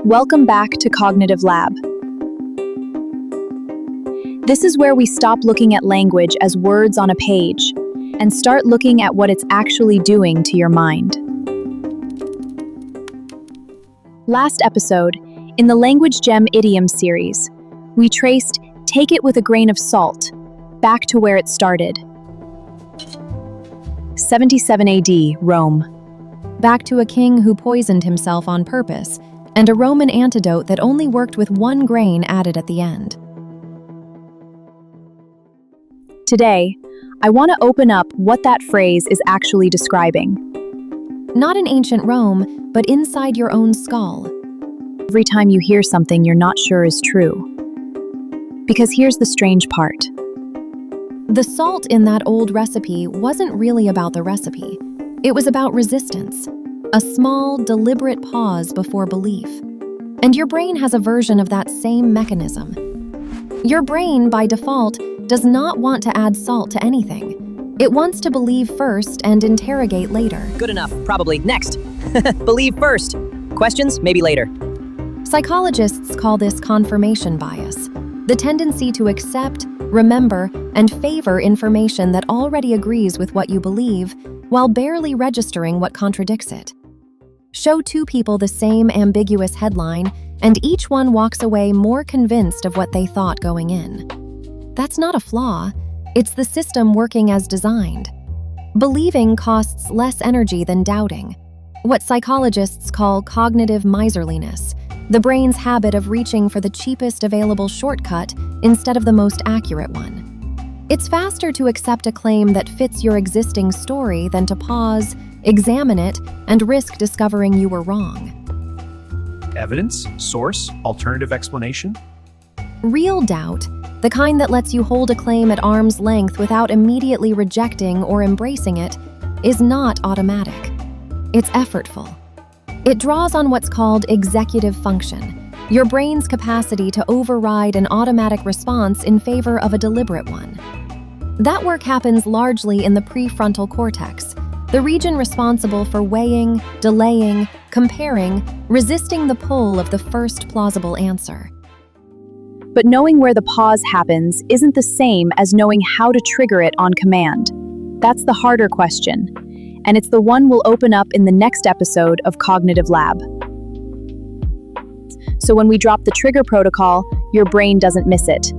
Welcome back to Cognitive Lab. This is where we stop looking at language as words on a page and start looking at what it's actually doing to your mind. Last episode, in the Language Gem Idiom series, we traced "take it with a grain of salt" back to where it started. 77 AD, Rome. Back to a king who poisoned himself on purpose, and a Roman antidote that only worked with one grain added at the end. Today, I want to open up what that phrase is actually describing. Not in ancient Rome, but inside your own skull. Every time you hear something you're not sure is true. Because here's the strange part. The salt in that old recipe wasn't really about the recipe. It was about resistance, a small, deliberate pause before belief. And your brain has a version of that same mechanism. Your brain, by default, does not want to add salt to anything. It wants to believe first and interrogate later. Good enough, probably. Next. Believe first. Questions, maybe later. Psychologists call this confirmation bias, the tendency to accept, remember, and favor information that already agrees with what you believe, while barely registering what contradicts it. Show two people the same ambiguous headline, and each one walks away more convinced of what they thought going in. That's not a flaw, it's the system working as designed. Believing costs less energy than doubting, what psychologists call cognitive miserliness, the brain's habit of reaching for the cheapest available shortcut instead of the most accurate one. It's faster to accept a claim that fits your existing story than to pause, examine it, and risk discovering you were wrong. Evidence, source, alternative explanation? Real doubt, the kind that lets you hold a claim at arm's length without immediately rejecting or embracing it, is not automatic. It's effortful. It draws on what's called executive function, your brain's capacity to override an automatic response in favor of a deliberate one. That work happens largely in the prefrontal cortex, the region responsible for weighing, delaying, comparing, resisting the pull of the first plausible answer. But knowing where the pause happens isn't the same as knowing how to trigger it on command. That's the harder question, and it's the one we'll open up in the next episode of Cognitive Lab. So when we drop the trigger protocol, your brain doesn't miss it.